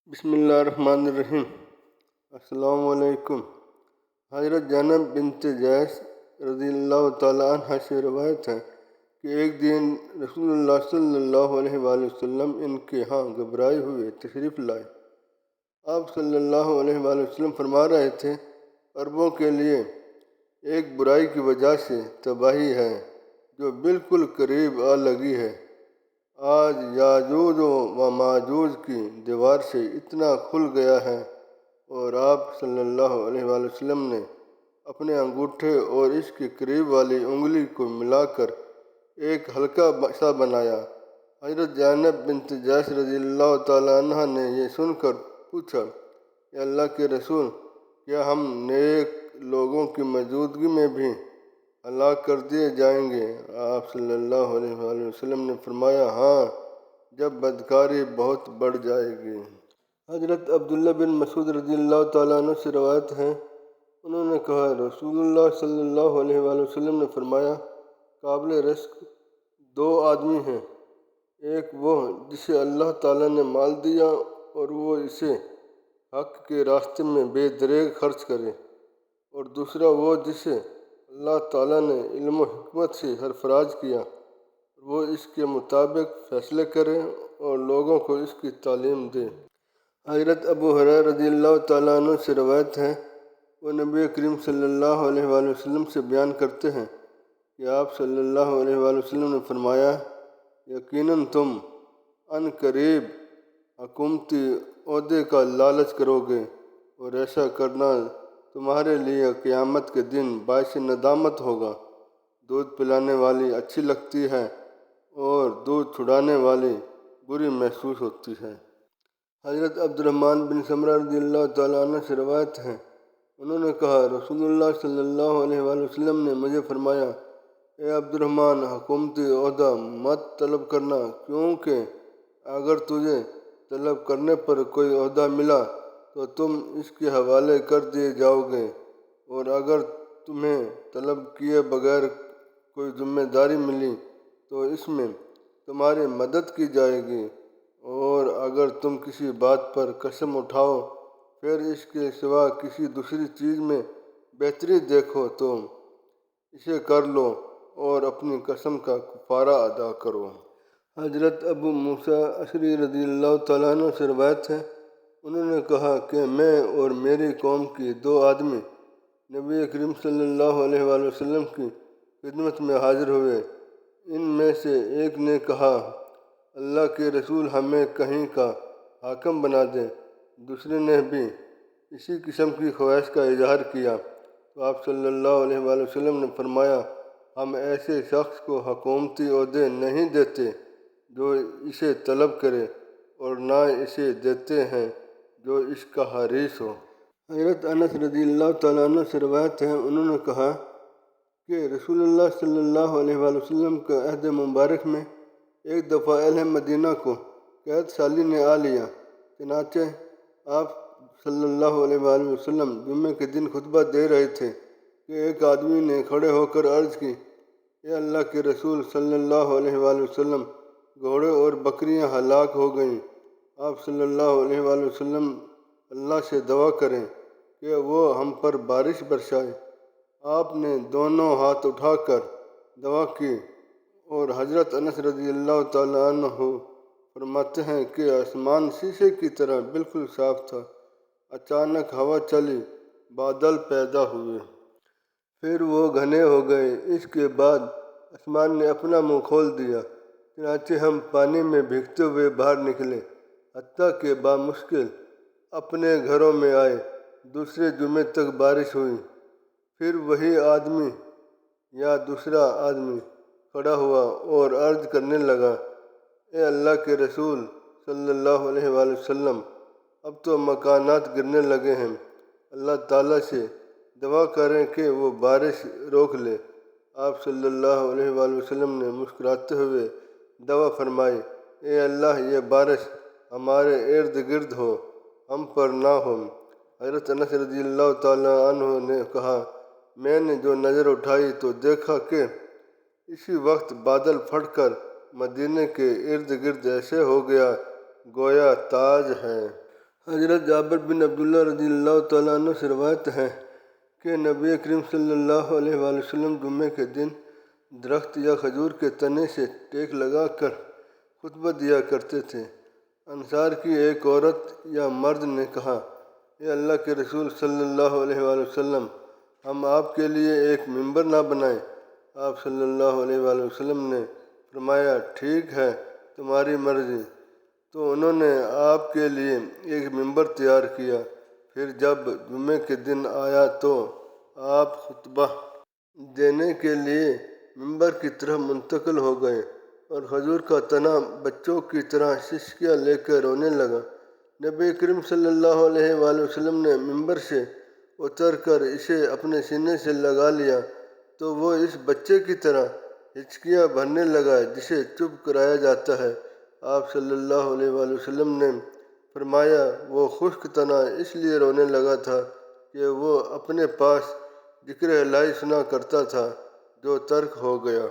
بسم اللہ الرحمن الرحیم۔ السلام علیکم۔ حضرت زینب بنت جیش رضی اللہ تعالیٰ عنہ سے روایت ہے کہ ایک دن رسول اللہ صلی اللہ علیہ وآلہ وسلم ان کے ہاں گھبرائے ہوئے تشریف لائے۔ آپ صلی اللہ علیہ وآلہ وسلم فرما رہے تھے، عربوں کے لیے ایک برائی کی وجہ سے تباہی ہے جو بالکل قریب آ لگی ہے۔ آج یاجوج و ماجوج کی دیوار سے اتنا کھل گیا ہے، اور آپ صلی اللہ علیہ وآلہ وسلم نے اپنے انگوٹھے اور اس کے قریب والی انگلی کو ملا کر ایک حلقہ سا بنایا۔ حضرت زینب بنت جیش رضی اللہ تعالیٰ عنہ نے یہ سن کر پوچھا، اے اللہ کے رسول، کیا ہم نیک لوگوں کی موجودگی میں بھی ہلاک کر دیے جائیں گے؟ آپ صلی اللہ علیہ وآلہ وسلم نے فرمایا، ہاں، جب بدکاری بہت بڑھ جائے گی۔ حضرت عبداللہ بن مسعود رضی اللہ تعالیٰ عنہ سے روایت ہے، انہوں نے کہا، رسول اللہ صلی اللہ علیہ وآلہ وسلم نے فرمایا، قابل رزق دو آدمی ہیں، ایک وہ جسے اللہ تعالیٰ نے مال دیا اور وہ اسے حق کے راستے میں بے دریغ خرچ کرے، اور دوسرا وہ جسے اللہ تعالیٰ نے علم و حکمت سے سرفراز کیا اور وہ اس کے مطابق فیصلے کرے اور لوگوں کو اس کی تعلیم دے۔ حضرت ابو ہریرہ رضی اللہ تعالیٰ عنہ سے روایت ہے، وہ نبی کریم صلی اللہ علیہ وآلہ وسلم سے بیان کرتے ہیں کہ آپ صلی اللہ علیہ وآلہ وسلم نے فرمایا، یقیناً تم عن قریب حکومتی عہدے کا لالچ کرو گے، اور ایسا کرنا تمہارے لیے قیامت کے دن باعث ندامت ہوگا۔ دودھ پلانے والی اچھی لگتی ہے اور دودھ چھڑانے والی بری محسوس ہوتی ہے۔ حضرت عبدالرحمن بن سمرہ رضی اللہ تعالیٰ عنہ سے روایت ہے، انہوں نے کہا، رسول اللہ صلی اللہ علیہ وآلہ وسلم نے مجھے فرمایا، اے عبدالرحمن، حکومتی عہدہ مت طلب کرنا، کیونکہ اگر تجھے طلب کرنے پر کوئی عہدہ ملا تو تم اس کے حوالے کر دیے جاؤ گے، اور اگر تمہیں طلب کیے بغیر کوئی ذمہ داری ملی تو اس میں تمہاری مدد کی جائے گی، اور اگر تم کسی بات پر قسم اٹھاؤ پھر اس کے سوا کسی دوسری چیز میں بہتری دیکھو تو اسے کر لو اور اپنی قسم کا کفارہ ادا کرو۔ حضرت ابو موسیٰ اشعری رضی اللہ تعالیٰ عنہ سے روایت ہے، انہوں نے کہا کہ میں اور میری قوم کی دو آدمی نبی کریم صلی اللہ علیہ وآلہ وسلم کی خدمت میں حاضر ہوئے۔ ان میں سے ایک نے کہا، اللہ کے رسول، ہمیں کہیں کا حاکم بنا دیں۔ دوسرے نے بھی اسی قسم کی خواہش کا اظہار کیا، تو آپ صلی اللہ علیہ وآلہ وسلم نے فرمایا، ہم ایسے شخص کو حکومتی عہدے نہیں دیتے جو اسے طلب کرے، اور نہ اسے دیتے ہیں جو اس کا حریص ہو۔ حضرت انس رضی اللہ تعالیٰ عنہ سے روایت ہے، انہوں نے کہا کہ رسول اللہ صلی اللہ علیہ وآلہ وسلم کے عہد مبارک میں ایک دفعہ اہل مدینہ کو قحط سالی نے آ لیا، چنانچہ آپ صلی اللہ علیہ وآلہ وسلم جمعے کے دن خطبہ دے رہے تھے کہ ایک آدمی نے کھڑے ہو کر عرض کی، اے اللہ کے رسول صلی اللہ علیہ وآلہ وسلم، گھوڑے اور بکریاں ہلاک ہو گئیں۔ آپ صلی اللہ علیہ وآلہ وسلم اللہ سے دعا کریں کہ وہ ہم پر بارش برسائے۔ آپ نے دونوں ہاتھ اٹھا کر دعا کی، اور حضرت انس رضی اللہ تعالیٰ عنہ فرماتے ہیں کہ آسمان شیشے کی طرح بالکل صاف تھا۔ اچانک ہوا چلی، بادل پیدا ہوئے، پھر وہ گھنے ہو گئے۔ اس کے بعد آسمان نے اپنا منہ کھول دیا، چنانچہ ہم پانی میں بھیگتے ہوئے باہر نکلے، حتیٰ کہ بامشکل اپنے گھروں میں آئے۔ دوسرے جمعے تک بارش ہوئی، پھر وہی آدمی یا دوسرا آدمی کھڑا ہوا اور عرض کرنے لگا، اے اللہ کے رسول صلی اللہ علیہ وآلہ وسلم، اب تو مکانات گرنے لگے ہیں، اللہ تعالیٰ سے دعا کریں کہ وہ بارش روک لے۔ آپ صلی اللہ علیہ وآلہ وسلم نے مسکراتے ہوئے دعا فرمائی، اے اللہ، یہ بارش ہمارے ارد گرد ہو، ہم پر نہ ہو۔ حضرت انس رضی اللہ تعالیٰ عنہ نے کہا، میں نے جو نظر اٹھائی تو دیکھا کہ اسی وقت بادل پھٹ کر مدینے کے ارد گرد ایسے ہو گیا گویا تاج ہے۔ حضرت جابر بن عبداللہ رضی اللہ تعالیٰ عنہ سے روایت ہے کہ نبی کریم صلی اللہ علیہ وآلہ وسلم جمعے کے دن درخت یا کھجور کے تنے سے ٹیک لگا کر خطبہ دیا کرتے تھے۔ انصار کی ایک عورت یا مرد نے کہا، اے اللہ کے رسول صلی اللہ علیہ وآلہ وسلم، ہم آپ کے لیے ایک ممبر نہ بنائیں؟ آپ صلی اللہ علیہ وآلہ وسلم نے فرمایا، ٹھیک ہے، تمہاری مرضی۔ تو انہوں نے آپ کے لیے ایک ممبر تیار کیا۔ پھر جب جمعے کے دن آیا تو آپ خطبہ دینے کے لیے ممبر کی طرف منتقل ہو گئے اور کھجور کا تنا بچوں کی طرح سسکیاں لے کر رونے لگا۔ نبی کریم صلی اللہ علیہ وآلہ وسلم نے ممبر سے اتر کر اسے اپنے سینے سے لگا لیا تو وہ اس بچے کی طرح ہچکیاں بھرنے لگا جسے چپ کرایا جاتا ہے۔ آپ صلی اللہ علیہ وآلہ وسلم نے فرمایا، وہ خشک تنا اس لیے رونے لگا تھا کہ وہ اپنے پاس ذکر الہی سنا کرتا تھا جو ترک ہو گیا۔